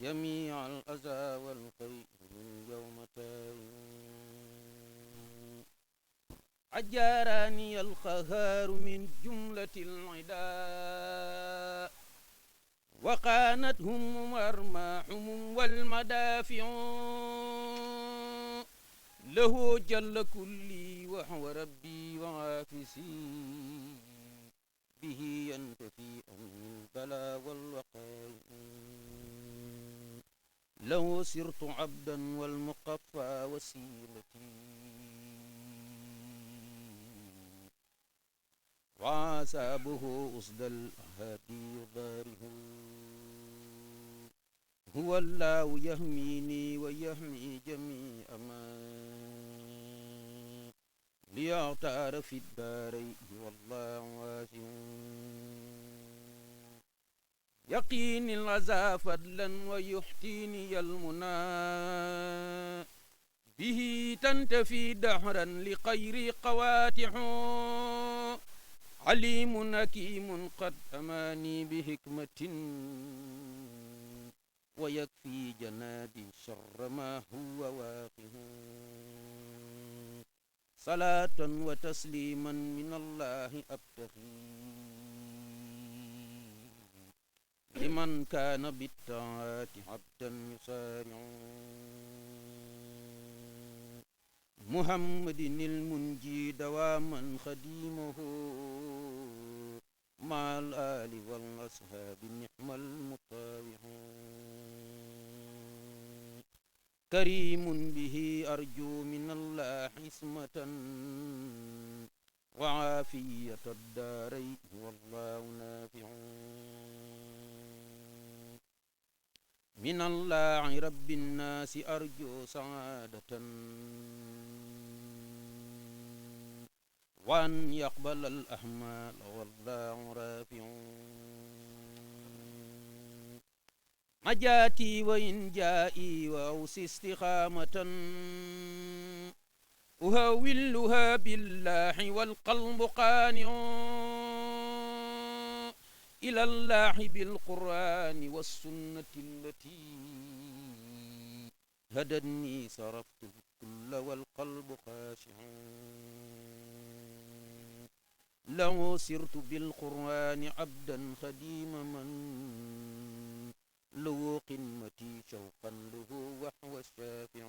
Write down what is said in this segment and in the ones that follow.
جميع الأذى والخير اليوم تائب عجاراني القهار من جملة العداء وقانتهم أرماحهم والمدافع له جل كلي وهو ربي وعافسي به ينتفي أمن البلاء والوقاء له سرت عبدا والمقفى وسيلتي وعسابه أصدى الأهادي ضاره هو الله يهميني ويهمي جميع ما ليعتار في الدارين والله واسع يقيني العزا فضلا ويحتيني المنى به تنتفي دهرا لخير قواتح عليم حكيم قد أماني بحكمة ويكفي جنابي شر ما هو واقع صلاة وتسليما من الله أبتغي لمن كان بالطاعات عبدا يسارع محمد المنجي دواما خديمه مع الآل والأصحاب نعم المطاوع كريم به أرجو من الله حسمة وعافية الدارين والله نافع من الله رب الناس أرجو سعادة وأن يقبل الأحمال والله رافع نجاتي وإن جائي وأوس استقامة أهولها بالله والقلب قانع إلى الله بالقرآن والسنة التي هدتني صرفت الكل والقلب خاشع لو سرت بالقرآن عبدا خديم من له قمتي شوقا له وهو الشافع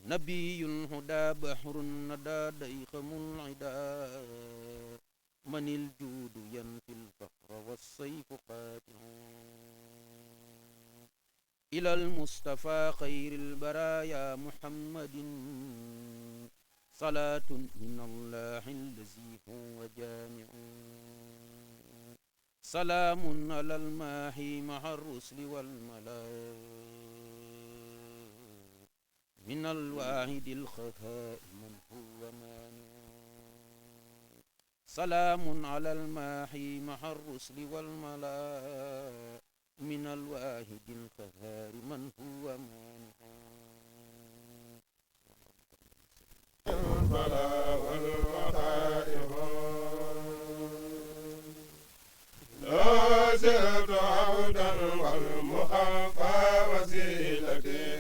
نبي الهدى بحر الندى ضيخم العدا من الجود ينفي الفقر والسيف قاطع إلى المصطفى خير البرايا محمد صلاة من الله الذي هو جامع سلام على الماحي مع الرسل والملائكة من الواحد الخفاء من هو مانع سلام على الماحي مع الرسل والملائكة من الواحد القهار من هو مانع البلاء والوقائع لا زلت عبدا والمخافى وسيلتي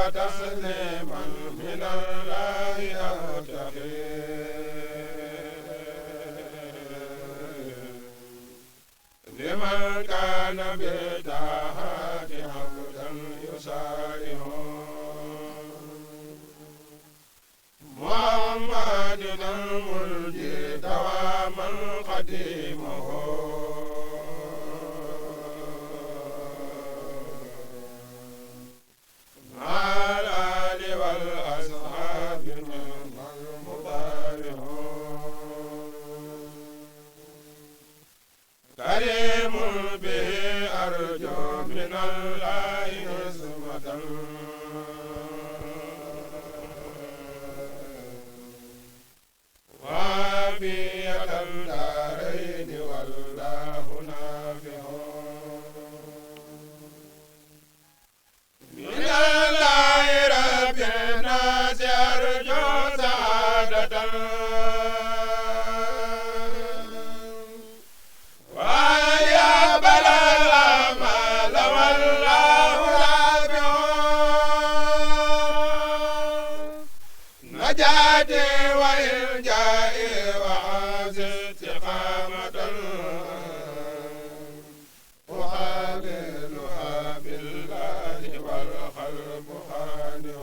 وتسليما من الله أبتغي لمن كان بالطاعات عبدا يسارع محمد المنجي دواما قديمه مع الآل والأصحاب المطارع كريم به أرجو من الله عصمة وعافية الدارين والله نافع من الله رب الناس أرجو سعادة ويقبل الأعمال والله رابع نجاتي وإلجائي وعاز استقامة أحاولها بالله والقلب خانع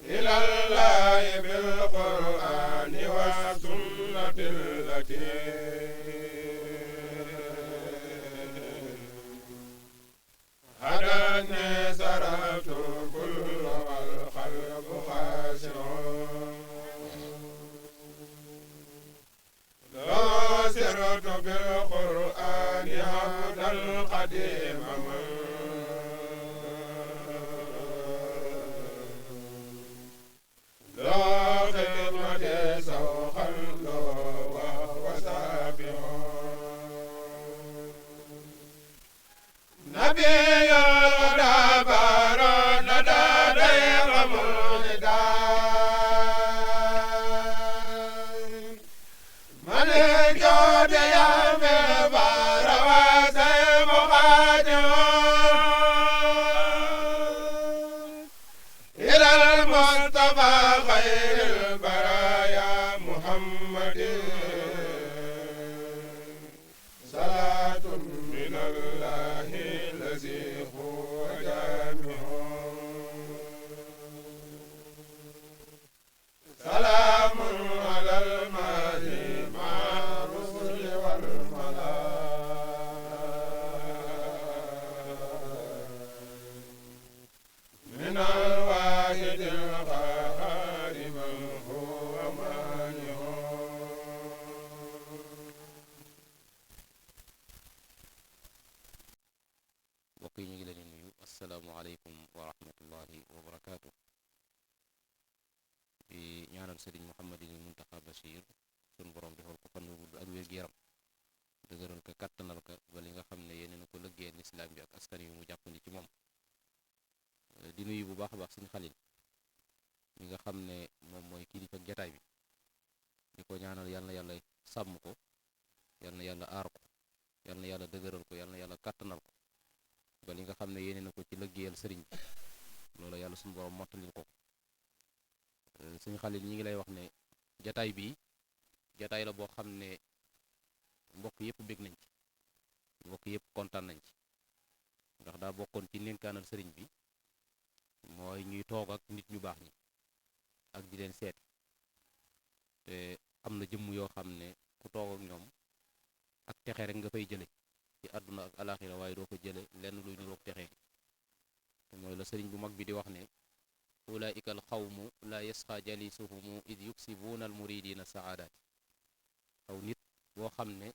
إلى الله بالقرآن والسنة التي هداني سرت كل والقلب خاشع لو سرت بالقرآن عبدا قديما لا خدمة سوقا له وهو سابع نبي الغدابر ندى دير مولدا من جود يا مبار وسيم غادر إلى المصطفى خير البرايا محمد صلاة من الله الذي هو جامع سلام على المهدي مع الرسل والملائكة من الواحد القهار من هو مانع mbokk yi ñu ngi leen di nuyu asalaamualeykum wa rahmatullahi wa barakaatu. di ñaanal sëriñ Mouhamadinil Muntaxa Bachir sun borom defal ko fan wu gudd ak wér-gu-yaram dëgëral ko kattanal ko ba li nga xam ne yéene na ko lëggéeyal lislaam bi ak askan wi mu jàppandi ci moom. di nuyu bu baax a baax suñu xalil mi nga xam ne moom mooy kilifa ak jataay bi di ko ñaanal yal na yàlla sàmm ko yal na yàlla aar ko yal na yàlla dëgëral ko yal na yàlla kattanal ko ba li nga xam ne yéene na ko ci lëggéeyal sëriñ bi loolu yàlla suñu borom mottalil ko suñu xalil ñi ngi lay wax ne jataay bi jataay la boo xam ne mbokk yëpp bég nañ ci mbokk yëpp kontaan nañ ci ndax daa bokkoon ci ndénkaanal sëriñ bi mooy ñuy toog ak nit ñu baax ñi ak di leen seet te am na jëmm yoo xam ne ku toog ak ñoom ak texe rek nga fay jële ci àdduna ak alaxira waaye doo ko jële lenn luy niroog texe te mooy la sëriñ bu mag bi di wax ne ulaika al xawmu la yasqa jalisuhumu id yuksibuuna al muridina saadaati aw nit boo xam ne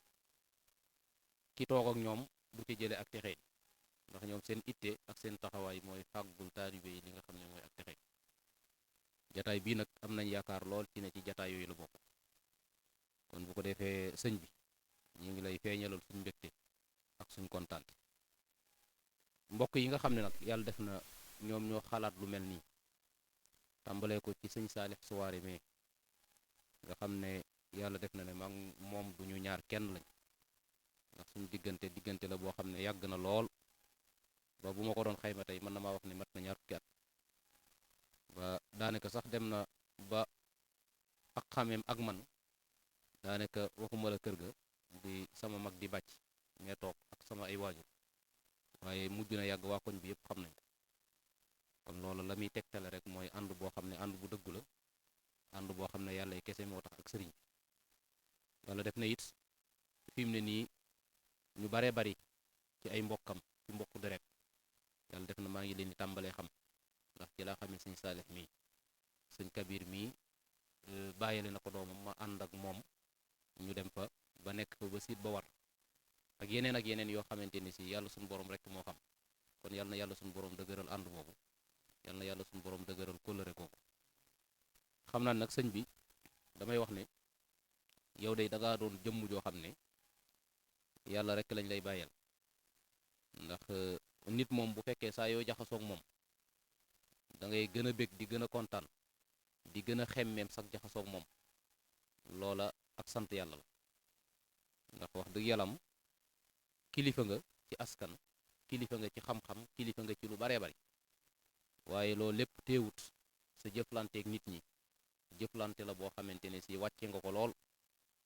ki toog ak ñoom du ci jële ak texe ndax ñoom seen itte ak seen taxawaay mooy fàggul taalibe yi li nga xam ne mooy ak texe jataay bii nag am nañ yaakaar lool ci ne ci jataay yooyu la bokk kon bu ko defee sëñ bi ñu ngi lay feeñalal suñ mbégte ak suñ kontaan mbokk yi nga xam ne nag yàlla def na ñoom ñoo xalaat lu mel nii tàmbalee ko ci sëñ Saalix Suwaare mais nga xam ne yàlla def na ne maa moom du ñu ñaar kenn lañ ndax suñu diggante la boo xam ne yàgg na lool ba bu ma ko doon xayma tey mën na maa wax ne mat na ñaar fukki at ba daanaka sax dem na ba ak xameem ak man daanaka waxuma la kër ga di sama mag di bàcc ñee toog ak sama ay waajur waaye mujj na yàgg waa koñ bi yëpp xam nañ ko kon loolu la muy tegtale rek mooy ànd boo xam ne ànd bu dëggu la ànd boo xam ne yàlla kese moo tax ak sëriñ yàlla def na it fi mu ne nii ñu baree bari ci ay mbokkam ci mbokku deret yàlla def na maa ngi leen di tàmbalee xam ndax ci laa xamee sëñ Saalix mii sëñ Kabir mii bàyyile na ko doomam ma ànd ak moom ñu dem fa ba nekk fa ba siit ba war ak yeneen yoo xamante ni si yàlla suñu borom rek moo xam kon yàlla na yàlla suñu borom dëgëral ànd boobu yàlla na yàlla suñu borom dëgëral kóllëre kooku xam naa nag sëñ bi damay wax ne yow day dangaa doon jëmm joo xam ne yàlla rek lañ lay bàyyeel ndax nit moom bu fekkee saa yoo jaxasoog moom da ngay gën a bég di gën a kontaan di gën a xemmeem sax jaxasoog moom loola ak sant yàlla la ndax wax dëgg yàllam kilifa nga ci askan kilifa nga ci xam-xam kilifa nga ci lu baree bari waaye loolu lépp teewut sa jëflanteeg nit ñi jëflante la boo xamante ne si wàcce nga ko lool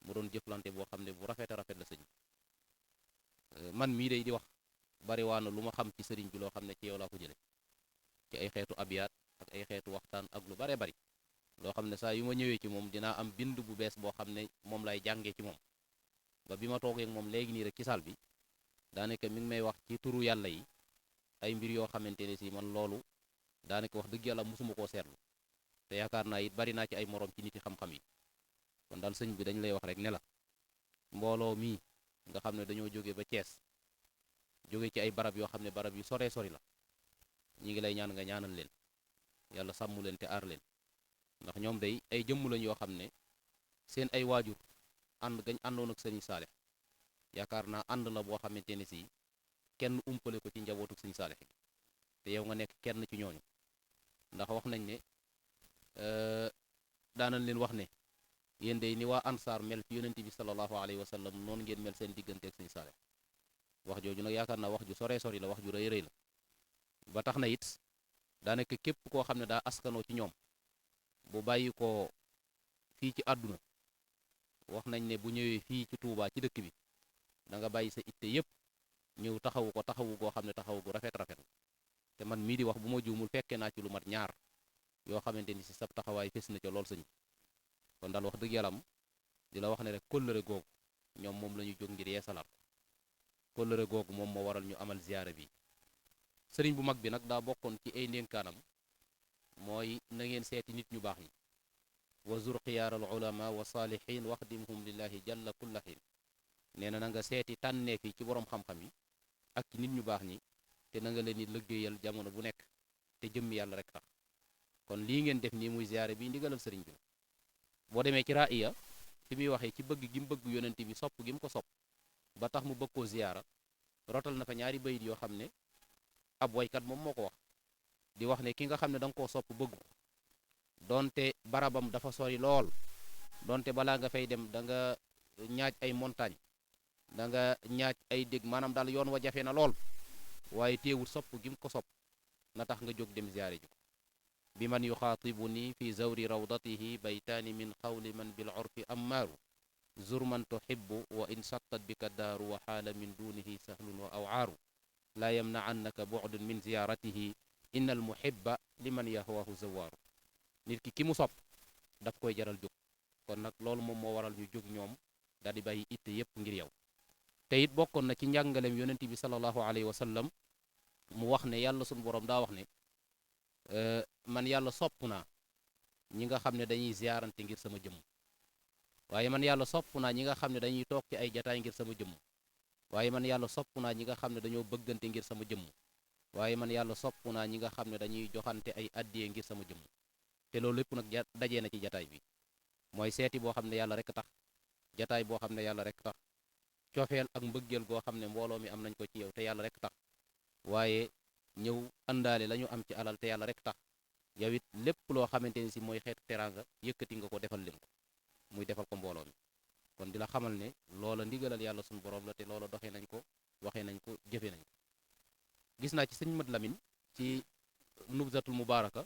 mu doon jëflante boo xam ne bu rafet a rafet la sëñ man mii day di wax bari waa na lu ma xam ci sëriñ bi loo xam ne ci yow laa ko jële ci ay xeetu abiyaat ak ay xeetu waxtaan ak lu baree bari loo xam ne saa yu ma ñëwee ci moom dinaa am bind bu bees boo xam ne moom lay jàngee ci moom ba bi ma toogee ak moom léegi nii rek ci saal bi daanaka mi ngi may wax ci turu yàlla yi ay mbir yoo xamante ne si man loolu daanaka wax dëgg yàlla mosuma koo seetlu te yaakaar naa it bari naa ci ay morom ci nit yi xam-xam yi kon daal sëñ bi dañ lay wax rek ne la mbooloo mii nga xam ne dañoo jóge ba Cees jóge ci ay barab yoo xam ne barab yu soree sori la ñi ngi lay ñaan nga ñaanal leen yàlla sàmm leen te aar leen ndax ñoom day ay jëmm lañ yoo xam ne seen ay waajur ànd gañ àndoon ak sëriñ Saalix yaakaar naa ànd la boo xamante ne si kenn umpale ko ci njabootuk sëriñ Saalix gi te yow nga nekk kenn ci ñooñu ndax wax nañ ne daanañ leen wax ne yéen day ni waa ansaar mel ci yonent bi sallallahu alayhi wa sallam noonu ngeen mel seen diggante ak sëriñ Saalix wax jooju nag yaakaar naa wax ju soree sori la wax ju rëy rëy la ba tax na it daanaka képp koo xam ne daa askanoo ci ñoom bu bàyyi ko fii ci àdduna wax nañ ne bu ñëwee fii ci Touba ci dëkk bi da nga bàyyi sa itte yépp ñëw taxawu ko taxawu goo xam ne taxawu gu rafet rafet te man mii di wax bu ma juumul fekkee naa ci lu mat ñaar yoo xamante ni si sab taxawaay fes na ca lool sëñ kon daal wax dëgg yàllam di la wax ne rek kóllëre googu ñoom moom la ñu jóg ngir yeesalaat kóllëre googu moom moo waral ñu amal ziyaara bi sëriñ bu mag bi nag daa bokkoon ci ay ndénkaanam mooy na ngeen seeti nit ñu baax ñi wa zur xiyaar al ulama wa saalihin waxdimhum lillahi jalla kulla xiin nee na nga seeti tànneef yi ci boroom xam-xam yi ak ci nit ñu baax ñi te na nga leen di liggéeyal jamono bu nekk te jëmmi yàlla rek tax kon lii ngeen def nii muy ziyaare bi ndigalal sëriñ bi la boo demee ci raaya fi muy waxee ci bëgg gi mu bëgg yonent bi sopp gi mu ko sopp ba tax mu bëgg koo ziyaara rotal na fa ñaari bayit yoo xam ne ab waykat moom moo ko wax di wax ne ki nga xam ne da nga koo sopp bëgg ko donte barabam dafa sori lool donte balaa nga fay dem da nga ñaaj ay montagne da nga ñaaj ay dég maanaam daal yoon wa jafe na lool waaye teewul sopp gi mu ko sopp na tax nga jóg dem ziyaare ji ko bi man yuxaatibuni fi zawri rawdatihi baytaani min qawli man bil urfi ammaaru zur man tuhibbu wa in sattat bika daaru wa xaala min dunihi sahlun wa awaaru laa yamnaannaka bu'dun min ziyaaratihi inna al muhibba liman yahwahu zawaaru nit ki mu sopp daf koy jaral jóg kon nag loolu moom moo waral ñu jóg ñoom daal di bàyyi itte yépp ngir yow te it bokkoon na ci njàngaleem yonent bi sallallahu alayhi wa sallam mu wax ne yàlla sunu borom daa wax ne man yàlla sopp naa ñi nga xam ne dañuy ziyaarante ngir sama jëmm waaye man yàlla sopp naa ñi nga xam ne dañuy toog ci ay jataay ngir sama jëmm waaye man yàlla sopp naa ñi nga xam ne dañoo bëggante ngir sama jëmm waaye man yàlla sopp naa ñi nga xam ne dañuy joxante ay addiye ngir sama jëmm te loolu lépp nag dajee na ci jataay bi mooy seeti boo xam ne yàlla rek tax jataay boo xam ne yàlla rek tax cofeel ak mbëggeel goo xam ne mbooloo mi am nañ ko ci yow te yàlla rek tax waaye ñëw àndaale la ñu am ci alal te yàlla rek tax yow it lépp loo xamante ni si mooy xeetu teraanga yëkkati nga ko defal leen ko muy defal ko mbooloo mi kon di la xamal ne loola ndigalal yàlla suñu borom la te loola doxee nañ ko waxee nañ ko jëfee nañ ko gis naa ci sëñ Mat Lamin ci nubzatul mubaraka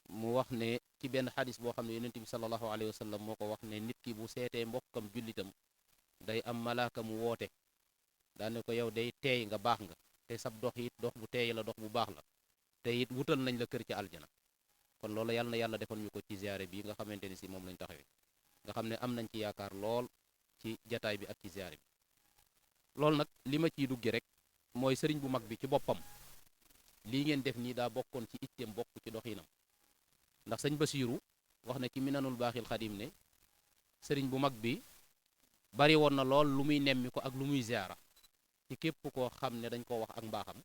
mu wax ne ci benn xadis boo xam ne yonent bi sallallahu alayhi wa sallam moo ko wax ne nit ki bu seetee mbokkam jullitam day am malaaka mu woote daane ko yow day teey nga baax nga te sab dox it dox bu teey la dox bu baax la te it wutal nañ la kër ci aljana kon loolu yàlla na yàlla defal ñu ko ci ziyaare bi nga xamante ni si moom lañ taxawee nga xam ne am nañ ci yaakaar lool ci jataay bi ak ci ziyaare bi loolu nag li ma ciy dugge rek mooy sëriñ bu mag bi ci boppam lii ngeen def nii daa bokkoon ci itteem bokk ci doxinam ndax sëñ Basiiru wax na ci minanul baaxil xadim ne sëriñ bu mag bi bari woon na lool lu muy nemmi ko ak lu muy ziyaara ci képp koo xam ne dañ koo wax ak mbaaxam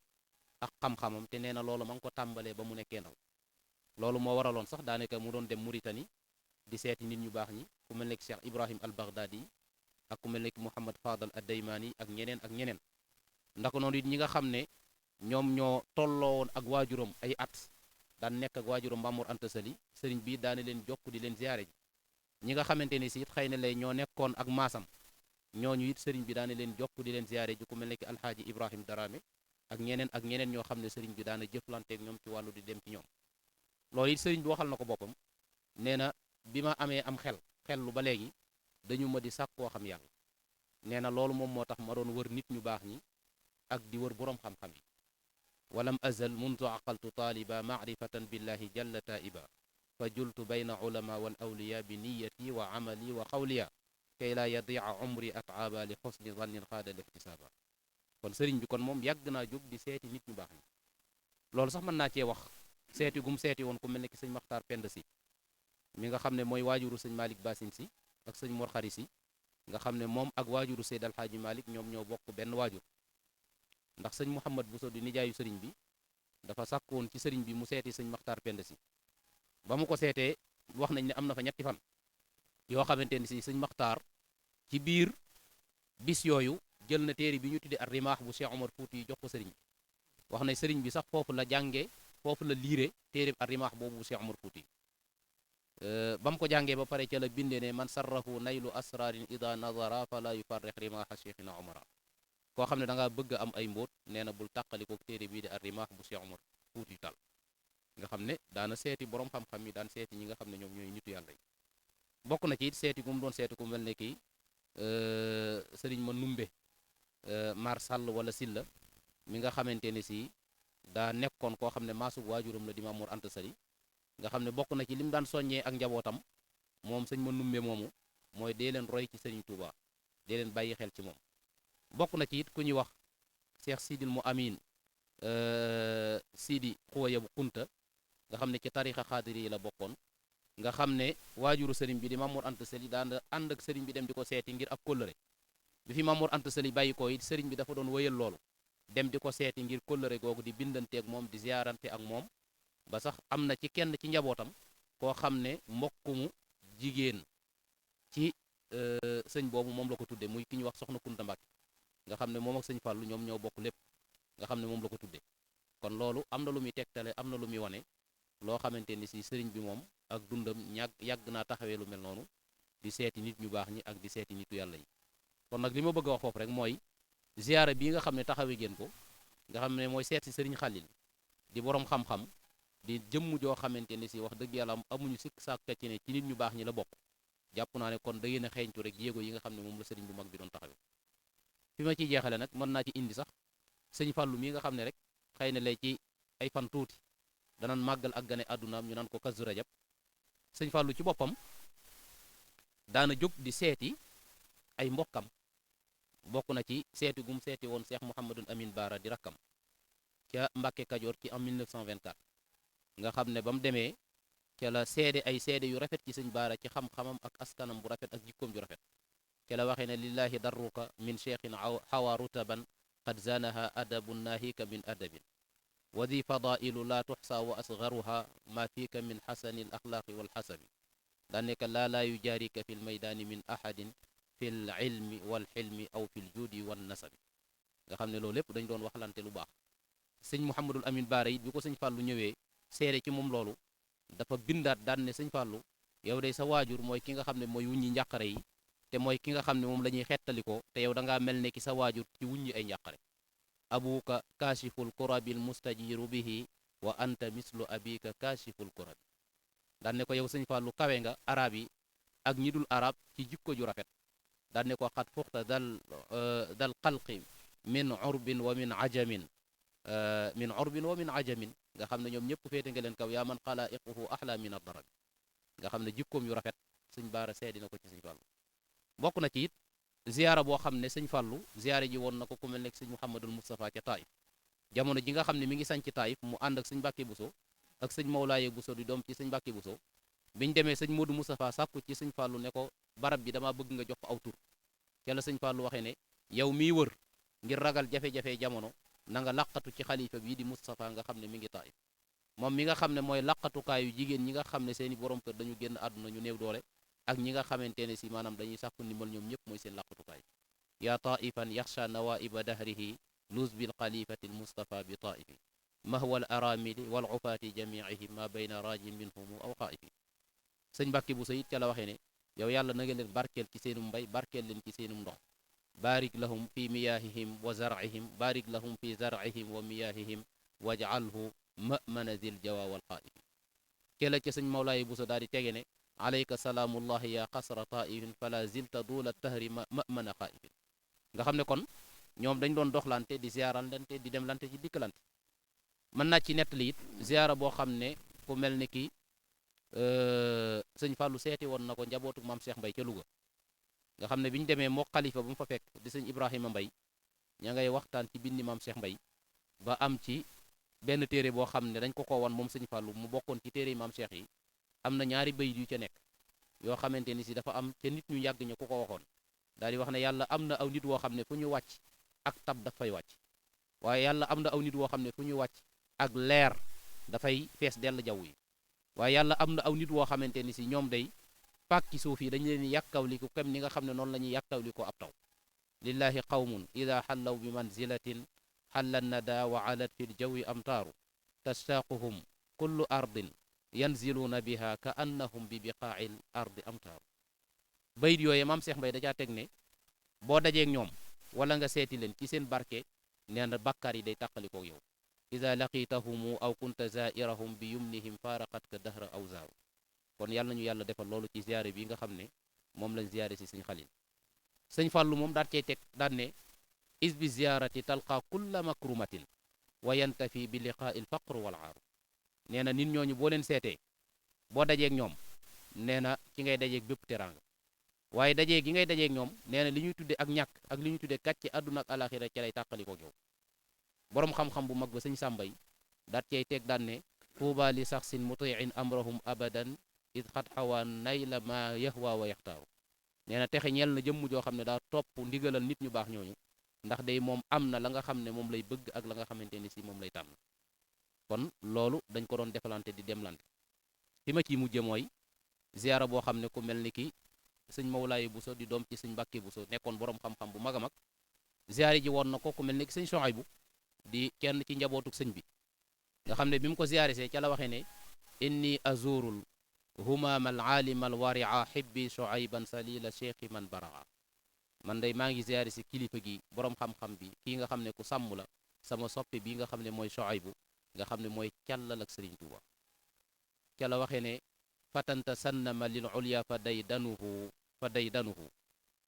ak xam-xamam te nee na loolu ma ngi ko tàmbalee ba mu nekkee ndaw loolu moo waraloon sax daanaka mu doon dem Mauritanie di seeti nit ñu baax ñi ku mel ne Cheikh Ibrahim al Baghdadi ak ku mel ne Mouhamad Fadal ad Daymani ak ñeneen ndax noonu it ñi nga xam ne ñoom ñoo tolloo woon ak waajuram ay at daan nekk ak waajuram Mamour Anta Sali sëriñ bi daane leen jokk di leen ziyaare ji ñi nga xamante ni si it xëy na lay ñoo nekkoon ak maasam ñooñu it sëriñ bi daane leen jokk di leen ziyaare ji ku mel ne ki alxaaji Ibrahim Darame ak ñeneen ñoo xam ne sëriñ bi daana jëflanteeg ñoom ci wàllu di dem ci ñoom loolu it sëriñ bi waxal na ko boppam nee na bi ma amee am xel lu ba léegi dañu ma di sàkkoo xam yàlla nee na loolu moom moo tax ma doon wër nit ñu baax ñi ak di wër boroom xam-xam yi walam azal mundu aqaltu taaliba maarifatan billahi jalla taiba fa jultu bayna ulama wal awliya bi niyati wa amali wa xawliya kay laa yadia umri ataaba li xusni zannin xaada lihtisaaba kon sëriñ bi kon moom yàgg naa jóg di seeti nit ñu baax ñi loolu sax mën naa cee wax seeti gum seeti woon ku mel ne ki sëñ Maxtaar Pend Si mi nga xam ne mooy waajuru sëñ Malick Basin Si ak sëñ Mor Xari Si nga xam ne moom ak waajuru Seyd Alxaaji Malick ñoom ñoo bokk benn waajur ndax sëñ Mouhamad Bousso di nijaayu sëriñ bi dafa sàkk woon ci sëriñ bi mu seeti sëñ Maxtaar Pend Si ba mu ko seetee wax nañ ne am na fa ñetti fan yoo xamante ni si sëñ Maxtaar ci biir bis yooyu jël na téere bi ñu tudde ar rimaax bu Cheikh Omar Fouti yi jox ko sëriñ bi wax na sëriñ bi sax foofu la jànge foofu la liire téere ar rimaax boobu bu Cheikh Omar Fouti ba mu ko jàngee ba pare ca la bindee ne man sarrafu naylu asrarin ida nazara fala yufarrix rimaaxa cheikhina omara koo xam ne da ngaa bëgg a am ay mbóot nee na bul tàqalikook téere bii di ar rimaax bu Cheikh Omar Fouti Tall nga xam ne daana seeti borom xam-xam yi daan seeti ñi nga xam ne ñoom ñooy nitu yàlla yi bokk na ci it seeti gu mu doon seeti ku mel ne kii sëriñ ma numbe mar sàll wala silla mi nga xamante ne si daa nekkoon koo xam ne maasug waajuram la di Mamour Anta Sali nga xam ne bokk na ci li mu daan soññee ak njabootam moom sëñ ma numbe moomu mooy dee leen roy ci sëriñ Touba dee leen bàyyi xel ci moom bokk na ci it ku ñuy wax Cheikh Sidil mu amin Sidi Xuwaya bu Kunta nga xam ne ci tarixa xaadiri yi la bokkoon nga xam ne waajuru sëriñ bi di Mamour Anta Sali daan ànd ak sëriñ bi dem di ko seeti ngir ak kóllëre bi fi Mamour Anta Sali bàyyi ko it sëriñ bi dafa doon wëyal loolu dem di ko seeti ngir kóllëre googu di bindanteeg moom di ziarante ak moom ba sax am na ci kenn ci njabootam koo xam ne mbokkumu jigéen ci sëñ boobu moom la ko tudde muy ki ñuy wax soxna Kunta Mbàkke nga xam ne moom ak sëñ Fàllu ñoom ñoo bokk lépp nga xam ne moom la ko tudde kon loolu am na lu muy tegtale am na lu muy wane loo xamante ni si sëriñ bi moom ak dundam yàgg naa taxawee lu mel noonu di seeti nit ñu baax ñi ak di seeti nitu yàlla yi kon nag li ma bëgg a wax foofu rek mooy ziyaara bii nga xam ne taxawee ngeen ko nga xam ne mooy seet si sëriñ Xalil di borom xam-xam di jëmm joo xamante ne si wax dëgg yàlla amuñu sikk sàkka ci ne ci nit ñu baax ñi la bokk jàpp naa ne kon da ngeen a xeeñtu rek jéego yi nga xam ne moom la sëriñ bu mag bi doon taxawee fi ma ciy jeexale nag mën naa ci indi sax sëñ Fàllu mii nga xam ne rek xëy na lay ci ay fan tuuti danan màggal ak gane àddunaam ñu naan ko Kazu Rajab sëñ Fàllu ci boppam daana jóg di seeti ay mbokkam bokk na ci seeti gum seeti woon Cheikh Mouhamadul Amin Baara di rakkam ca Mbàkke Kajoor ci en 1924 nga xam ne ba mu demee ca la seede ay seede yu rafet ci sëñ Baara ci xam-xamam ak askanam bu rafet ak jikkoom ju rafet ca la waxee ne lillahi darruka min cheikhin xawa rutaban qad zanaha adabun nahika min adabin wa di fadailu la tuxsa wa asgaruha ma fika min xasani al axlaaqi walxasabi daaneka laa yujaarika fi lmaydaani min ahadin fi l ilmi walxilmi aw fi l juudi wannasabi nga xam ne loolu lépp dañ doon waxlante lu baax sëñ Mouhamadul Amin Baara it bi ko sëñ Fàllu ñëwee seere ci moom loolu dafa bindaat daan ne sëñ Fàllu yow day sa waajur mooy ki nga xam ne mooy wuññi njàqare yi te mooy ki nga xam ne moom la ñuy xettalikoo te yow da ngaa mel ne ki sa waajur ci wuññi ay njàqare abuka kaashiful kurabil mustajiru bihi wa anta mislu abika kaashiful kurabi daan ne ko yow sëñ Fàllu kawe nga arab yi ak ñi dul arab ci jikko ju rafet daan ne ko xat fuxta dal xalqi min urbin wa min ajamin nga xam ne ñoom ñëpp féete nga leen kaw yaa man xalaiquhu ahla min addarabi nga xam ne jikkoom yu rafet sëñ baara seedi na ko ci sëñ Fàllu bokk na ci it ziyaara boo xam ne sëñ Fàllu ziyaara ji woon na ko ku mel nekk sëñ Mouhamadul Moustapha ca Taif jamono ji nga xam ne mi ngi sañ ci Taif mu ànd ak sëñ Mbàkke Buso ak sëñ Mawlaaye Buso di doom ci sëñ Mbàkke Buso biñ demee sëñ Modou Moustapha sàkku ci sëñ Fàllu ne ko barab bi dama bëgg nga jox ko aw tur ca la sëñ Fàllu waxee ne yow miy wër ngir ragal jafe-jafe jamono na nga laqatu ci xalifa bii di Moustapha nga xam ne mi ngi Taif moom mi nga xam ne mooy laqatukaayu jigéen ñi nga xam ne seeni borom kër dañu génn àdduna ñu néew doole ak ñi nga xamante ne si maanaam dañuy sàkku ndimbal ñoom ñëpp mooy seen laqatukaay yaa taifan yaxsha nawaiba dahrihi luz bil xalifati almustafa bi taifi mahwa al aramili wal ufaati jamiihim ma bayna rajin minhum aw xaifi sëñ Mbàkke bu sayit ca la waxee ne yow yàlla na nga leen barkeel ci seenum mbay barkeel leen ci seenum ndox barik lahum fi miyaahihim wa zarcihim barik lahum fi zarcihim wa miyaahihim wajcalhu mamana zil jawa wal xaifi ke la ca sëñ Mawlaaye Buso daal di tege ne alayka salaamullahi ya xasra taifin fala zilta duula tahri mamana xaifin nga xam ne kon ñoom dañ doon doxlante di ziaralante di demlante ci dikkalante mën naa ci nettali it ziara boo xam ne ku mel ni ki sëñ Fàllu seeti woon na ko njabootu maam Cheikh Mbay ca Louga nga xam ne bi ñu demee moo xalifa ba mu fa fekk di sëñ Ibrahima Mbay ña ngay waxtaan ci bindi maam Cheikh Mbay ba am ci benn téere boo xam ne dañ ko wan moom sëñ Fàllu mu bokkoon ci téere yi maam Cheikh yi am na ñaari bayit yu ca nekk yoo xamante ni si dafa am ca nit ñu yàgg ña ku ko waxoon daal di wax ne yàlla am na aw nit woo xam ne fu ñu wàcc ak tab daf fay wàcc waaye yàlla am na aw nit woo xam ne fu ñu wàcc ak leer dafay fees dell jaww yi waaye yàlla am na aw nit woo xamante ni si ñoom day pàkki suuf yi dañu leen yàkkawliku kem ni nga xam ne noonu la ñuy yàkkawliko ab taw lillahi qawmun ida xallaw bi manzilatin xalla nada wa alat fi ljawi amtaaru tastaaquhum kullu ardin yanziluuna biha ka annahum bi biqaail ardi amtaaru bayit yooye maam Cheikh Mbay da caa teg ne boo dajeeg ñoom wala nga seeti leen ci seen barke nee na bàkkaar yi day tàqalikoog yow ida laqitahumu aw kunta zairahum bi yumnihim faaraqat ka dahra aw zaaru kon yàlla nañu yàlla defal loolu ci ziyaare bi nga xam ne moom lañ ziyaare si sëñ Xalil sëñ Fàllu moom daat cey teg daan ne is bi ziyaarati talqa kulla makrumatin wa yantafi bi liqaa'i lfaqru wal aaru nee na nit ñooñu boo leen seetee boo dajeeg ñoom nee na ci ngay dajeeg bépp teraanga waaye dajee gi ngay dajeeg ñoom nee na li ñuy tudde ak ñàkk ak li ñuy tudde kàcce àdduna ak alaxira ci lay tàqalikoo yow boroom xam-xam bu mag ba sëñ sàmbay daat cey teg daan ne tuuba li saxsin mutiin amrahum abadan id xat xawaa nayla ma yahwa wa yaxtaaru nee na texe ñeel na jëmm joo xam ne daa topp ndigalal nit ñu baax ñooñu ndax day moom am na la nga xam ne moom lay bëgg ak la nga xamante ni si moom lay tànn kon loolu dañ ko doon defalante di demlante fi ma ciy mujje mooy ziyaara boo xam ne ku mel ni ki sëñ Mawlaaye Buso di doom ci sëñ Mbàkke Buso nekkoon boroom xam-xam bu mag a mag ziyaare ji woon na ko ku mel ni ki sëñ Sohaybu di kenn ci njabootuk sëñ bi nga xam ne bi mu ko ziyaare see ca la waxee ne inni azurul humama al aalima al waria xibbi Sohayban salila cheikhi man baraa man day maa ngi ziyaare si kilifa gi boroom xam-xam bi kii nga xam ne ku sàmm la sama soppe bii nga xam ne mooy Sohaybu nga xam ne mooy càllal ak sëriñ Tuuba ca la waxee ne fatanta sannama lil ulya fa day danuhu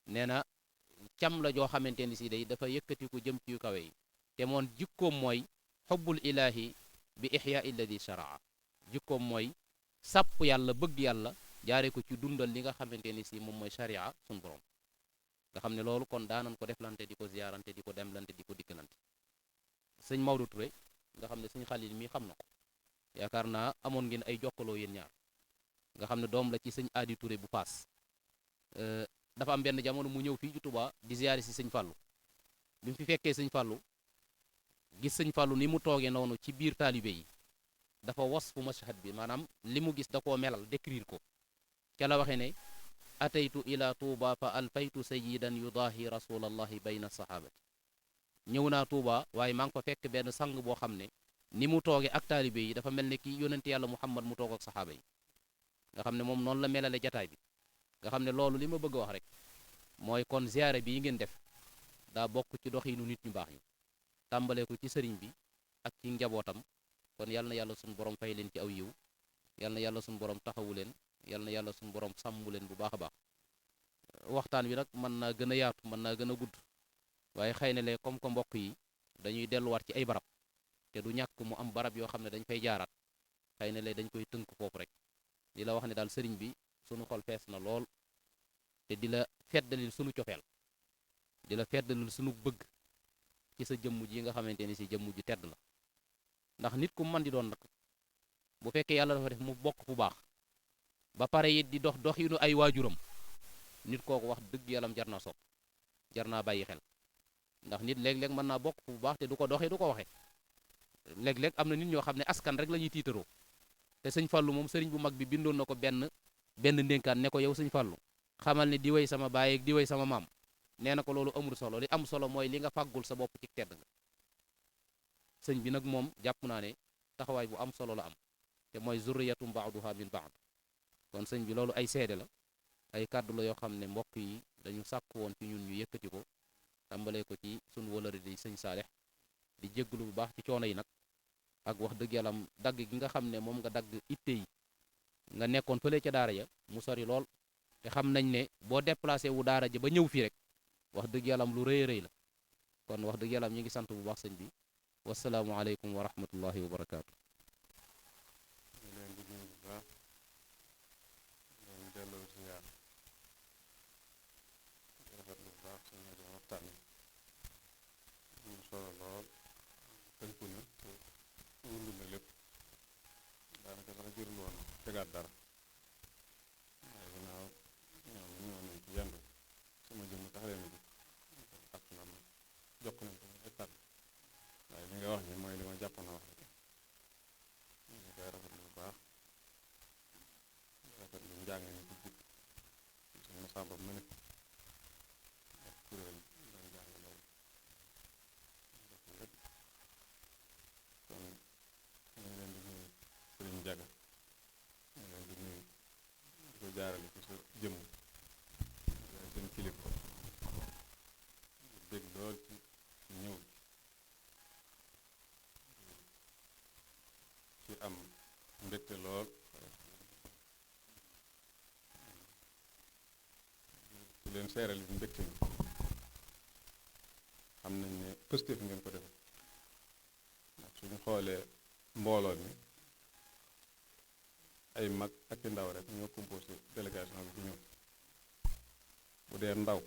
nee na cam la joo xamante ni si day dafa yëkkatiku jëm ci yu kawe yi te moon jikkoom mooy xubbul ilahi bi ixya illadi sharaa jikkoom mooy sàpp yàlla bëgg yàlla jaare ko ci dundal li nga xamante ni si moom mooy sharia sun borom nga xam ne loolu kon daanan ko deflante di ko ziyaarante di ko demlante di ko dikkalante sëñ Maodo Touré nga xam ne sëñ Xalil mi xam na ko yaakaar naa amoon ngeen ay jokkaloo yéen ñaar nga xam ne doom la ci sëñ Aadi Touré bu Faas dafa am benn jamono mu ñëw fii ci Touba di ziyaare si sëñ Fàllu bi mu fi fekkee sëñ Fàllu gis sëñ Fàllu ni mu toogee noonu ci biir taalibe yi dafa was fu mashhad bi maanaam li mu gis da koo melal décrire ko ca la waxee ne ataytu ila Touba fa alfaytu sayidan yudaahi rasulallahi bayna sahabati ñëw naa Touba waaye maa ngi ko fekk benn sang boo xam ne ni mu toogee ak taalibe yi dafa mel ne ki yónnente yàlla Muhammad mu toog ak saxaaba yi nga xam ne moom noonu la melale jataay bi nga xam ne loolu li ma bëgg a wax rek mooy kon ziyaare bii ngeen def daa bokk ci doxiinu nit ñu baax ñi tàmbalee ko ci sëriñ bi ak ci njabootam kon yal na yàlla suñu borom fay leen ci aw yiw yal na yàlla suñu borom taxawu leen yal na yàlla suñu borom sàmm leen bu baax a baax waxtaan wi nag mën naa gën a yaatu mën naa gën a gudd waaye xëy na lee comme que mbokk yi dañuy delluwaat ci ay barab te du ñàkk mu am barab yoo xam ne dañ fay jaaraat xëy na lee dañ koy tënk foofu rek di la wax ne daal sëriñ bi sunu xol fees na lool te di la feddalil sunu cofeel di la feddalil sunu bëgg ci sa jëmm ji nga xamante ni si jëmm ju tedd la ndax nit ku man di doon nag bu fekkee yàlla dafa def mu bokk fu baax ba pare it di dox doxinu ay waajuram nit kooku wax dëgg yàllam jar naa sopp jar naa bàyyi xel ndax nit léeg-léeg mën naa bokk fu baax te du ko doxee du ko waxee léeg-léeg am na nit ñoo xam ne askan rek la ñuy tiitaroo te sëñ Fallou moom sëriñ bu mag bi bindoon na ko benn ndénkaan ne ko yow sëñ Fallou xamal ne di way sama baay ak di way sama maam nee na ko loolu amul solo li am solo mooy li nga fàggul sa bopp ci tedd nga sëñ bi nag moom jàpp naa ne taxawaay bu am solo la am te mooy zurriyatum ba'duha min ba'd kon sëñ bi loolu ay seede la ay kàddu la yoo xam ne mbokk yi dañu sàkk woon ci ñun ñu yëkkati ko tàmbalee ko ci sunu wëlëri di sëñ Saalix di jégglu bu baax ci coono yi nag ak wax dëgg yàlla dagg gi nga xam ne moom nga dagg itte yi nga nekkoon fële ca daara ja mu sori lool te xam nañ ne boo déplacé wu daara ja ba ñëw fii rek wax dëgg yàlla lu rëy a rëy la kon wax dëgg yàlla ñu ngi sant bu baax sëñ bi wasalaamualeykum wa rahmatullahi wa barakaatu. ñu leen di nuyu bu baax leen delloo ci yaar rafetlu bu baax suñu rajo waxtaan yi ñu solo lool tënku na te wundu na lépp daanaka sax jërul woon tegaat dara waaye ginnaaw ñoom ñoo nañ ci yendu sama jëmm tax leen bi ak na ma jokk nañ ko ay kàddu waaye li nga wax ni mooy li ma jàppoon a wax rek ñu koy rafetlu bu baax rafetlu njàng ni bu jub suñu masamba mu nekk ak kuréel doon jàng loolu def lépp kon ñu ngi leen di nuyu sëriñ Jaga ñu ngi leen di nuyu di ko jaarale ci sa jëmm seen kilifa di dégg lool ci ñëw ci am mbégte lool ci leen seeral yi mbégte mi xam nañ ne positif ngeen ko defe ndax suñu xoolee mbooloo mi ay mag ak i ndaw rek ñoo composé délégation bi ci ñëw bu dee ndaw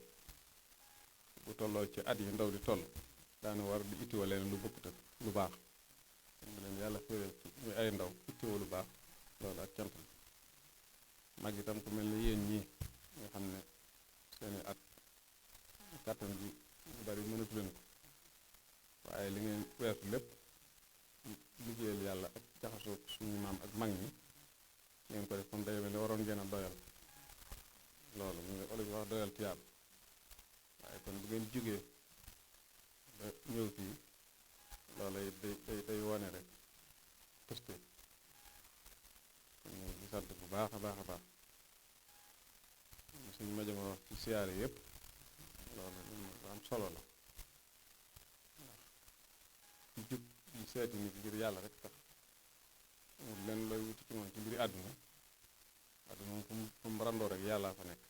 bu tolloo ci at yi ndaw di toll daana war di ittiwa leen lu bokkut ak lu baax mu leen yàlla féeral ci ñu ay ndaw ittiwa lu baax loolu ak cant la mag itam ku mel ni yéen ñii nga xam ne seeni at kàttan bi ñu bari mënatu leen ko waaye li ngeen weesu lépp liggéeyal yàlla ak jaxasoo suñu maam ak mag ñi ngeen ko def comme day mel ni waroon ngeen a doyal loolu mu ngi olof yi wax doyal tiyaab waaye kon bu ngeen jógee ba ñëw fii loolu day wone rek pëste ñu ngi sant bu baax a baax a baax suñu ma jëma wax ci siyaare yëpp loolu lu am solo la ndax jub yi seeti nit ngir yàlla rek tax amul leen looy wuti ci moom ci mbiri àdduna moom fu mu randoo rek yàllaa fa nekk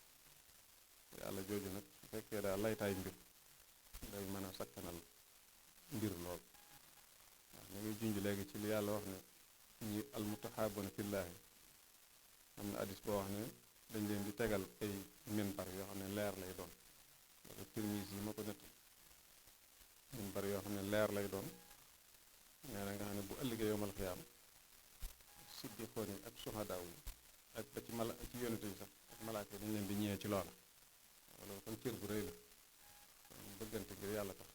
yàlla jooju nag su fekkee daal laytaay mbir day mën a sakkanal mbir lool waaw ñu ngi junj léegi ci li yàlla wax ne ñi almutahabuna fillaahi am na addis boo wax ne dañ leen di tegal ay minbar yoo xam ne leer lay doon wala Tirmisi yi ma ko nett minbar yoo xam ne leer lay doon nee na nga xam ne bu ëllëgee yowmal xiyaam siddiqoon yi ak suhadaaw yi ak ba ci ci yonente yi sax ak malaaka yi dañ leen di ñëwee ci loola loolu kon cër bu rëy la kon bëggante ngir yàlla tax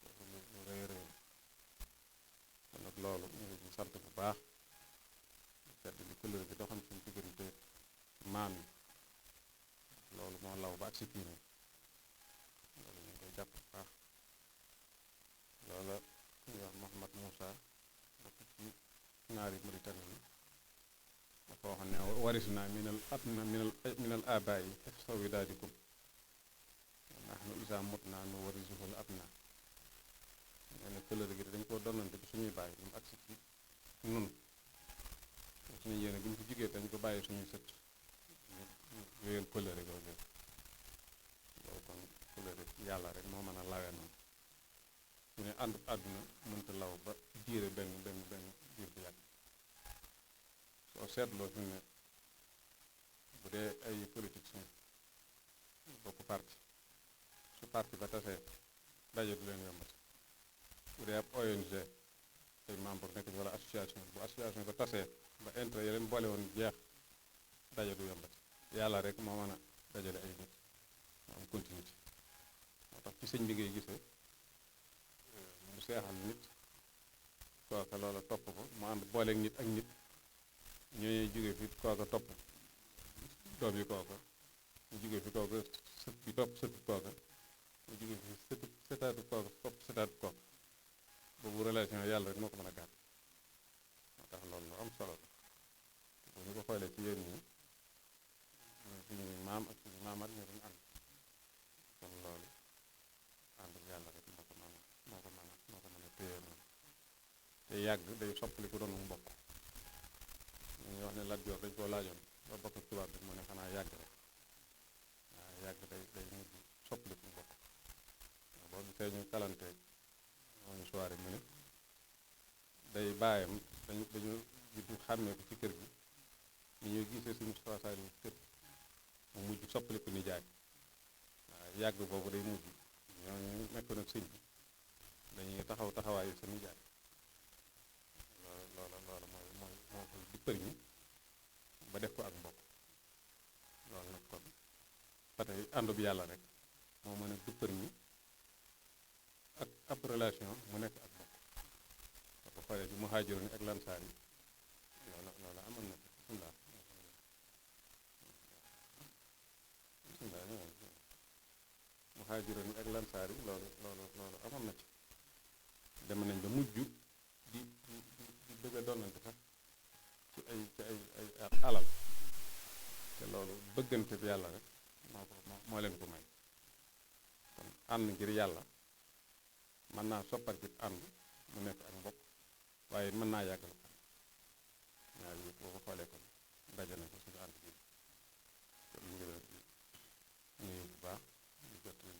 loolu lu rëy rëy la kon nag loolu ñu ngi ci sant bu baax sedd bi couleur bi doxam suñu diggante maam yi loolu moo law ba ak si fii nii loolu ñu ngi koy jàpp bu baax loola ñuy wax Mouhamad Moussa bokk ci naari Mauritanie yi dafa wax ne waris naa minal abaa yi xifsa widaadikum nahnu isaa mut naa nu warisuhul ab naa kóllëre gi dañ koo donnante ci suñuy bàyyi mu agsi ci nun suñu yéene bu ñu ko jigee dañ ko bàyyi suñuy sët ñu wéyal kóllëre googu loolu kon kóllëre yàlla rek moo mën a lawee noonu su ne ànd àdduna mënta law ba diire benn diir bu yàgg soo seetloo fi ne bu dee ay politiciens bokk parti su parti ba tasee daje du leen yombati bu dee ab ONG ay membre nekk ci wala association bu association ba tasee ba intérêt yi leen boole woon jeex daje du yombati yàlla rek moo mën a dajale ay nit mu am continuité moo tax ci sëñ bi ngay gisee mu seexal nit kooka loola topp ko mu ànd booleeg nit ak nit ñooñuy jóge fi kooka topp doom yi kooka mu jóge fi kooka sët bi topp sëtu kooka mu jóge fi sëtaatu kooka topp sëtaatu kooka boobu relation yàlla rek moo ko mën a gàtt moo tax loolu lu am solo la bu ñu ko xoolee ci yéen ñi suñuy maam ak suñu maamaat ñu doon ànd kon loolu ànd ak yàlla rek moo ko mën a téye noonu te yàgg day soppali ku doon mu bokk ñu ngi wax ne Lat Joor dañ koo laajoon ba bokk ak tubaab bi mu ne xanaa yàgg rek waaw yàgg day mujj soppali ku mu bokk boo gisee ñu kalanteeg moo ñu soirée mu ne day bàyyam dañu juddu xàmmee ko ci kër gi ni ñuy gisee suñu soixante ci kër mu mujj soppaliku nijaay waaw yàgg boobu day mujj ñooñu nekkoon ak sëñ bi dañuy taxawaayu sa nijaay loola moo koy dippër ñi ba def ko ak mbokk loolu nag kon ba tey àndu bi yàlla rek moo mën a dippër ñi ak ab relation mu nekk ak mbokk ba xoolee ci muhaajiroon ak lansaar yi loola amoon na bismillah muhaajiroon ak lansaar yi loolu amoon na ci dem nañ ba mujj di bëgg a doonante sax ci ay alal te loolu bëggante bi yàlla rek moo leen ko may kon ànd ngir yàlla mën naa soppar ci ànd mu nekk ak mbokk waaye mën naa yàggal ànd ñaar yëpp boo ko xoolee kon daje na ko suñu ànd bi kon ñu ngi leen di nuyu bu baax di jot ñu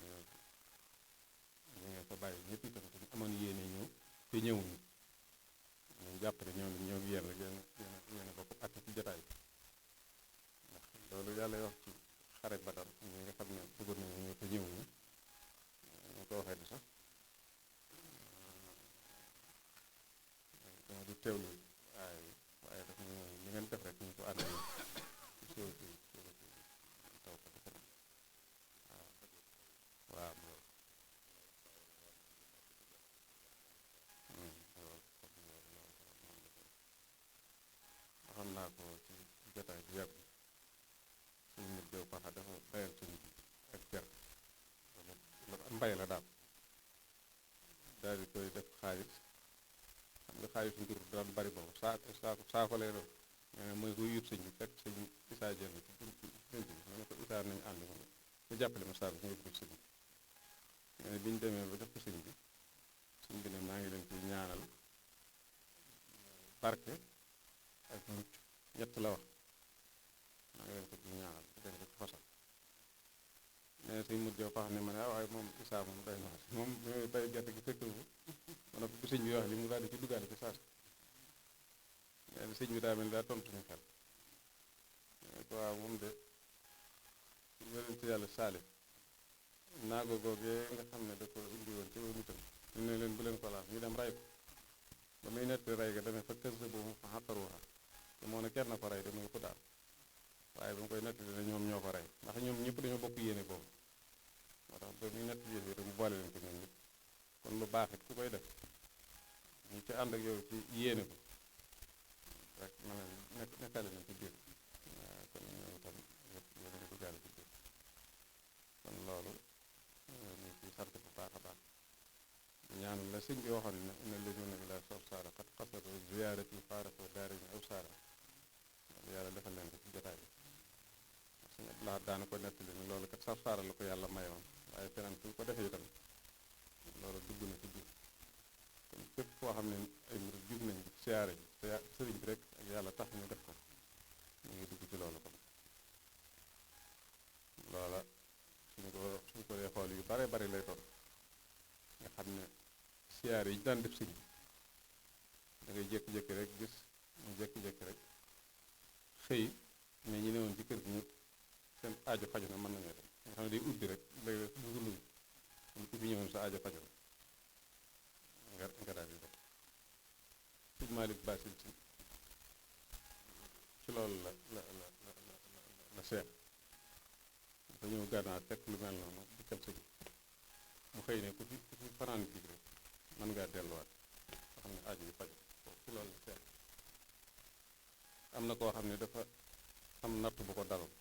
ngeen fa bàyyi ñëpp itam te amoon yéene ñëw te ñëwuñu ñu jàpp ne ñoo ngi yéen rek yéen a bokk ak ci jotaay bi ndax loolu yàlla wax ci xare Badar ñi nga xam ne bëggoon nañu ñëw te ñëwuñu ñu ko waxee di sax dama du teewlu waaye daf ñu li ngeen def rek ñu ko ànd ci sóotu taw ko defe na waaw waxoon naa ko ci jotaay bu yàgg suñ mut jow paxa dafa bayal suñ bi ak gerte mbay la daal di koy def xaalis xam nga xaalis ngir daan bari boobu saako lay doon mooy ko yut sëñ bi fekk sëñ isaa jenn ci denc bi ma ne ko isaa nañu ànd mu jàppale ma saako ñu yóbbu ko sëñ bi nga ne bi ñu demee ba def ko sëñ bi ne maa ngi leen ciy ñaanal barke ak mucc ñett la wax maa ngi leen ko ciy ñaanal den ko ci fasal nee na sëñ mut jow pax ne ma ne waaye moom isaa moom day naa moom bi bay gerte gi fekk ko ma ne ko bu sëñ bi wax li mu daal di ci duggaale ci saas nee na sëñ bi daa mel ni daa tontu ñu xel ne ko waaw moom de yonent yàlla Saalih naago googee nga xam ne da ko indi woon ci wéy nitam ñu ne leen bu leen ko laal ñu dem ray ko ba muy nett ray ga demee fa kës boobu fa xaqaruha te moo ne kenn na ko rey de muy ko daal waaye ba mu koy nett dina ñoom ñoo ko rey ndax ñoom ñëpp dañoo bokk yéene boobu moo tax ba muy nett yéen yi mu boole leen ko ñoom ñëpp kon lu baax it ku koy def ñu ci ànd ak yow ci yéene ko rek ma ne nekkale nañ ci biir kon ñoom itam yëpp yéen a ngi duggaale ci biir kon loolu ñu ci sant bu baax a baax ñaanul la sëñ bi waxoon ne ne la ñu ne ila sof saara xat xasaro ziyaarati faarako daariñu aw saara loolu yàlla defal leen ko ci jotaay bi sëñ Abdoulaye daana ko nettali ne loolu kat saf saara la ko yàlla mayoon waaye feneen fu ko defee itam loolu dugg na ci biir fépp foo xam ne ay murid jub nañ di siyaare ji te sëriñ bi rek ak yàlla tax ñu def ko ñu ngi dugg ci loolu kon loola suñ ko dee xool yu bare bare lay doon nga xam ne siyaare yi daan def sëñ bi da ngay jékki-jékki rek gis mu jékki-jékki rek xëy mais ñi ne woon ci kër gi ñëpp seen aajo faju na mën nañoo dem nga xam ne day ubbi rek léeg-léeg lu luñ mun ku fi ñëwoon sa aajo faju na nga daal di def sëñ Malick Basil ci loolu la seet dafa ñëw gànnaar fekk lu mel noonu dikkal sëñ mu xëy ne ku fi fanaan biig rek mën ngaa delluwaat nga xam ne aajo yi faju ci loolu la seet am na koo xam ne dafa am natt bu ko daloon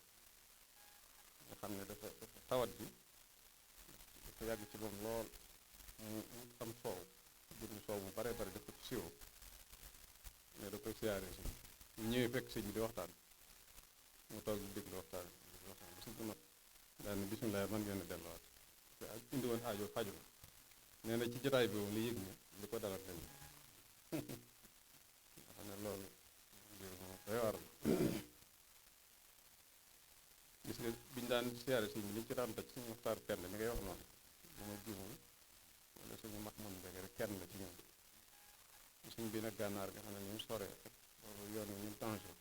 nga xam ne dafa tawat bi dafa yàgg ci moom lool mu am soow jënd soow mu bare bare def ko ci siwo mais da koy siyaare si mu ñëwee fekk sëñ bi di waxtaan mu toog di déglu waxtaan bi sëñ bi mat daal ne bisimilah man ngeen a delluwaat te ak indi woon aajo faju na nee na ci jotaay bi moom li yëg ne li ko dalal sëñ bi nga xam ne loolu mbir moom day war gis nga biñu daan siyaare sëñ bi liñ ci daan daj suñu waxtaan kenn mi ngay wax noonu bu ma juumul wala suñu max mun mbége rek kenn la ci ñoom suñ bi nag gànnaar nga xam ne ñu sore ak yoon wi ñu danger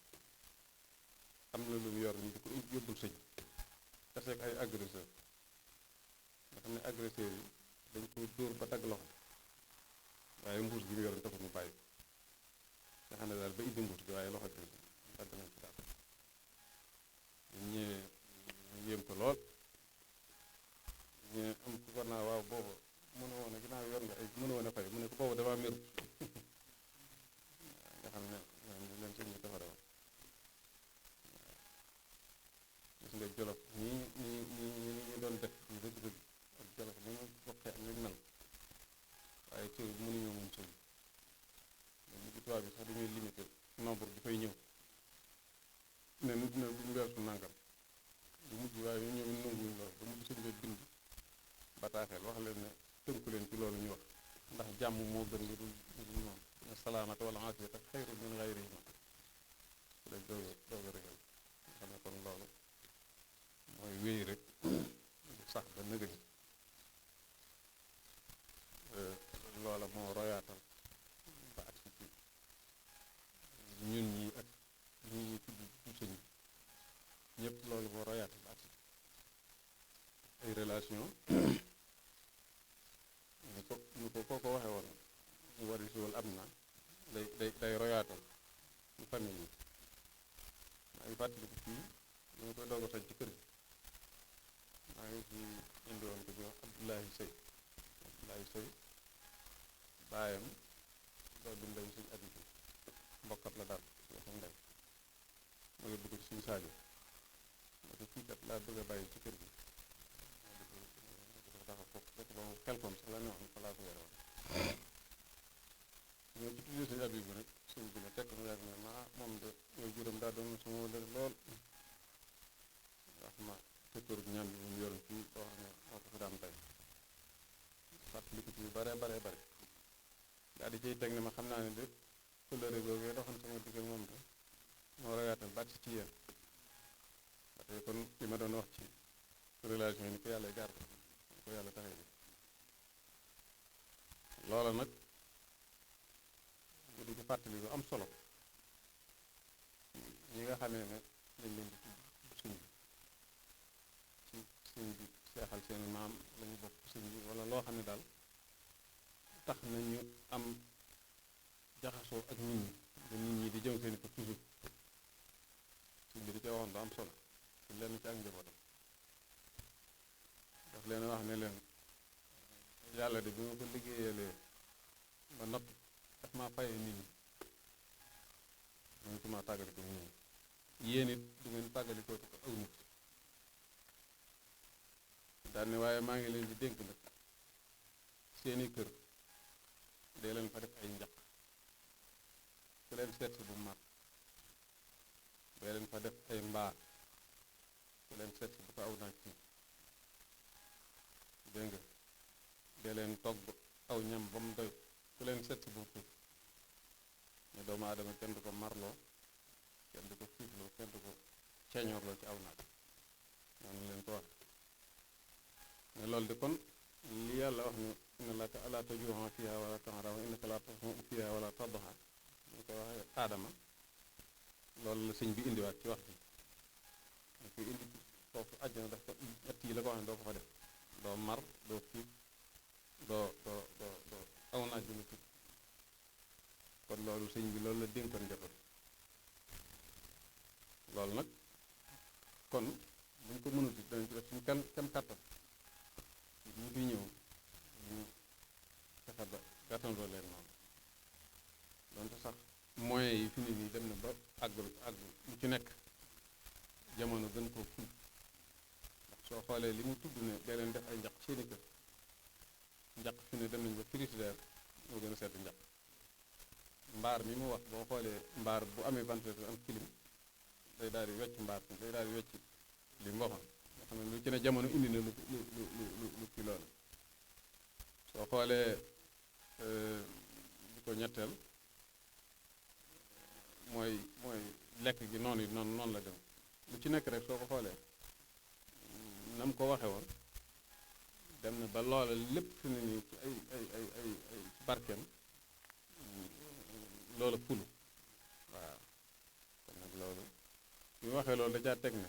am na lu mu yor ñu di ko yóbbul sëñ taseeg ay agresseur nga xam ne agresseurs yi dañ ko dóor ba dagg loxo waaye mbuus gi mu yor taxul mu bàyyi nga xam ne daal ba indi mbuus gi waaye loxo bi dagg nañ ci daal ñu ñëwee ñu yéem ko lool ñu am ku ko naa waaw boobu mënu woon a ginnaaw yor nga ay mënu woon a fay mu ne ko boobu damaa méru nga xam ne ñoom leen sëñ bi defare woon gis nga jolof ñi doon def ñu dëgg-dëgg ak jolof ni mu bokkee ak ñu mel waaye ci mënuñoo mun sëñ ñu ci tubaab bi sax dañuy limité nombre bi fay ñëw ne nu dina bu mu weesu nangam bu mujj waaye ñu ñëw nanguwuñ loolu ba mujj sëñ bi bind bataaxeel wax leen ne tënku leen ci loolu ñu wax ndax jàmm moo gën lu dul noonu ne salaamata wala afiyata xayrun min gayrihima su lañ doog a régal nga xam ne kon loolu mooy wéy rek sax ba nëgëni loola moo royaatal ba ak ci ñun ñi ak ñi ñuy tudd ci sëñ bi ñëpp loolu moo royaatal ba ak ay relation ñu ko kooko waxe woon ñu wari siwal am na day royaatal ñu famille yi maa ngi fàttaliku fii ñu ngi koy doog a sañ ci kër gi maa ngi fi indi woon ko ñu wax Abdoulaye Sey baayam doo di ndey suñu abiti mbokkat la daal waxam ndey ma yóbbu ko ci suñu Sadio ma ko kii kat laa bëgg a bàyyi ci kër gi dafa taxaw foofu fekk ba mu xel koom sax la ne wax fa laa ko yore woon ñoo ci tuddee suñu abit bi nag suñ bi ne tekk mu yàgg ne ma moom de mooy juróom daa doon suma def lool wax ma tëkkërub ñam bi mu yoroon fii boo xam ne moo ko fi daan bay fàttaliku ci yu bare daal di ciy teg ne ma xam naa ne de couleur googu doxoon sama digg ak moom de moo royaatal bàtt ci yéen parce que kon li ma doon wax ci relation yi ni ko yàlla garde ni ko yàlla taxee bi loola nag bu di ci fàttali lu am solo ñi nga xamee ne dañ leen di tudd sëñ bi ci sëñ bi seexal seen maam lañu bokk sëñ bi wala loo xam ne daal tax na ñu am jaxasoo ak nit ñi di jëw seeni ko toujours sëñ bi di ca waxoon lu am solo ci lenn ci ak njabootam daf leen wax ne leen yàlla de bi ma ko liggéeyalee ba noppi daf maa fayee nit ñi mënutuma tàggalikoo nit ñi yéen it du ngeen tàggalikoo ko aw nit daal ne waaye maa ngi leen di dénk nag seeni kër dee leen fa def ay njaq ku leen seet si bu mat dee leen fa def ay mbaar ku leen seet si bu ko aw naaj ci dégg nga dee leen togg aw ñam ba mu doy ku leen seet si bu tuub ne doomu aadama kenn du ko marloo kenn du ko xiifloo kenn du ko ceeñoorloo ci aw naaj noonu leen ko wax ne loolu de kon li yàlla wax ne inna laka alaa tajuu'a fiihaa wala ta'raa wa innaka laa tasma'u fiihaa wala tadhaa ñu koy waxee aadama loolu la sëñ bi indiwaat ci wax ji ñu koy indi foofu àjjana daf ko ñett yi la ko wax ne doo ko fa def doo mar doo xiif doo aw naaj bi la tudd kon loolu sëñ bi loolu la dénkoon njaboot loolu nag kon buñ ko mënut danañ ci def suñu kem kàttan ñu fi ñëw ñu fexe ba gàttandoo leen noonu donte sax moyens yi fi ni nii dem na ba àggul lu ci nekk jamono gën koo ful ndax soo xoolee li mu tudd ne day leen def ay njaq seeni kër njaq fi ne dem nañ ba frigidaire moo gën a sedd njaq mbaar mi mu wax boo xoolee mbaar bu amee ventilateur am clim day daal di wecc mbaar mi day daal di wecc li mu waxoon nga xam ne lu ci ne jamono indi na lu ci loolu soo xoolee li ko ñetteel mooy lekk gi noonu la dem lu ci nekk rek soo ko xoolee na mu ko waxe woon dem na ba loola lépp fi ne nii ci ay ci barkeem loola fulu waaw kon nag loolu bi mu waxee loolu da caa teg ne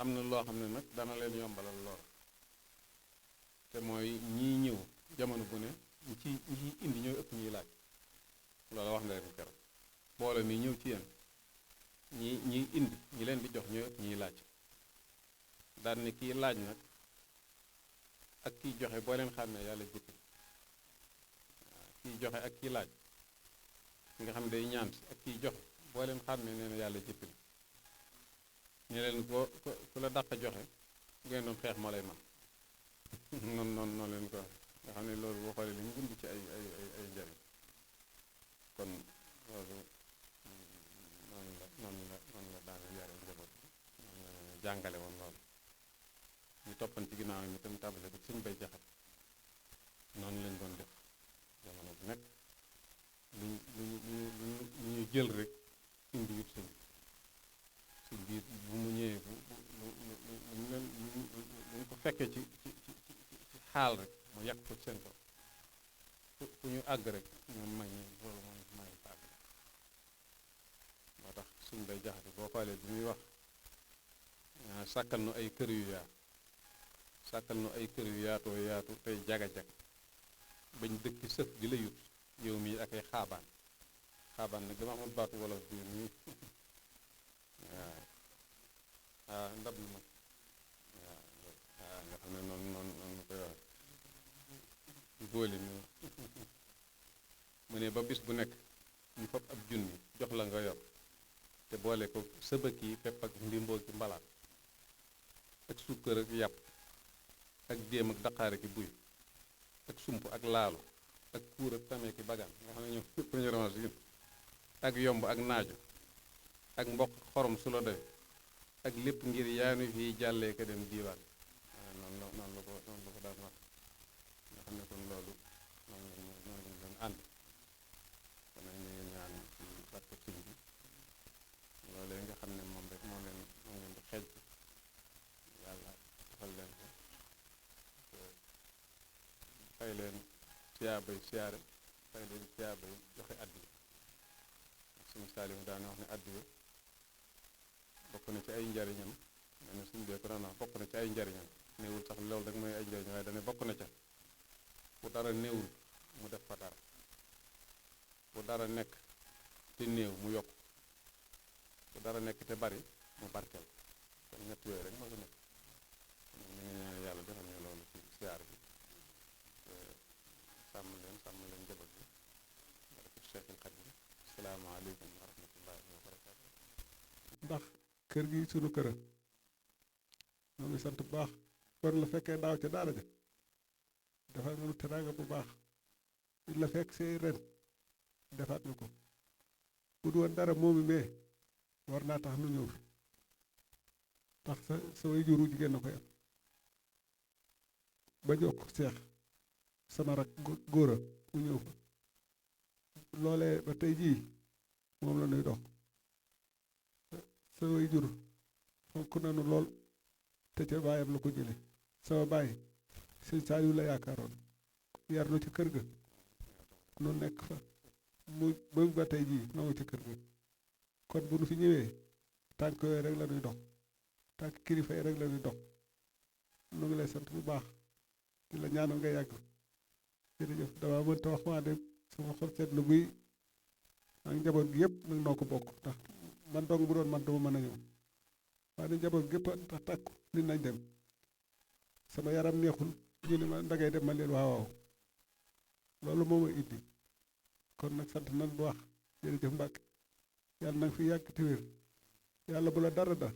am na loo xam ne nag dana leen yombalal lool te mooy ñii ñëw jamono bu ne ñi ciy indi ñooy ëpp ñuy laaj loolu wax na leen keroog mbooloo mi ñëw ci yéen ñiy indi ñi leen di jox ñooy ëpp ñuy laaj daan ne kii laaj nag ak kiy joxe boo leen xàmmee yàlla jëppi waaw kiy joxe ak kiy laaj nga xam ne day ñaant ak kiy joxe boo leen xàmmee nee na yàlla jëppi ñu leen ku la dàq joxe ngeen doon xeex moo lay man noonu leen ko nga xam ne loolu boo xoolee li mu indi ci ay njariñ kon loolu noonu la daana yare njaboot noonu la jàngale woon loolu ñu toppan ci ginnaaw mi tam tàmbale ko suñ bay jaxat noonu lañ doon def jamono bu nekk lu ñu jël rek indi wut suñ biir bu mu ñëwee bu ñu ko fekkee ci xaal rek mu yàq ko seen kaw fu ñu àgg rek ñoom mag ñi loolu mooy may àgg moo tax suñ bay jaxate boo xoolee bi muy wax sàkkal nu ay kër yu yaa sàkkal nu ay kër yu yaatoo yaatu tey jaga-jag bañ dëkki sëf di la yut yow mii ak ay xaabaan nag dama amul baatu wolof bi nii waaw ndab lu mag waaw nga xam ne noonu koy wax góoli ni mu ne ba bis bu nekk ñu fab ab junni jox la nga yor te boole ko sëbëk yi pepp ak ndimboo ki mbalaat ak sukkër ak yàpp ak déem ak daqaare ki buy ak sump ak laalo ak kuur ak tamee ki bagaan nga xam ne ñoom ñëpp ñu remange yi ak yomb ak naaju ak mboq xorom su la doy ak lépp ngir yaanu fii jàllee ka dem diiwaan noonu la ko daan wax nga xam ne kon loolu noonu lañ doon ànd kon nag ñu ngi ñaan ci barke sëñ bi loolee nga xam ne moom rek moo leen di xeej yàlla defal leen ko fay leen siyaabay siyaare fay leen siyaabay joxe addiya suñu Saaliw daana wax ne addiya bokk na ci ay njariñam mel ne suñu bee ko daan wax bokk na ci ay njariñam néewul sax loolu rek mooy ay njariñam waaye dane bokk na ca bu dara néewul mu def fa dara bu dara nekk te néew mu yokk bu dara nekk te bari mu barkeel kon ñett yooyu rek moo ko nekk ñu ngi ñaan yàlla defal ñu loolu ci siyaar bi sàmm leen njaboot bi barke Cheikhul Khadim asalaamaaleykum wa rahmatullahi wa barakaatu. ndax kër gi sunu kër ñoo ngi sant bu baax war la fekkee daaw ca daara ja defal nga nu teraanga bu baax ñu la fekk see ren defaat ñu ko bu du woon dara moomi mee war naa tax nu ñëw fi tax sa way juru jigéen na koy am ba jokk seex sama rak góora mu ñëw fa loolee ba tey jii moom la ñuy dox sa way jur fonk nañu lool te ca baayam la ko jële sama baay sëñ Saaliw la yaakaaroon yar nu ci kër ga nu nekk fa mu ba tey jii noo ci kër ga kon bu nu fi ñëwee tànk yooyu rek la ñuy dox tànk kilifa yi rek la ñuy dox nu ngi lay sant bu baax di la ñaanal nga yàgg jërëjëf dama mënta wax maa dem sama xol seet lu buy ak njaboot gi yëpp nag noo ko bokk ndax man dong bu doon man duma mën a ñëw waaye ne njaboot gi yëpp tax tàkku nit nañ dem sama yaram neexul ñu ne ma ndagay dem ma leen waaw loolu moo ma indi kon nag sant nan bu wax jërëjëf Mbàkke yàlla nag fi yàgg te wér yàlla bu la dara da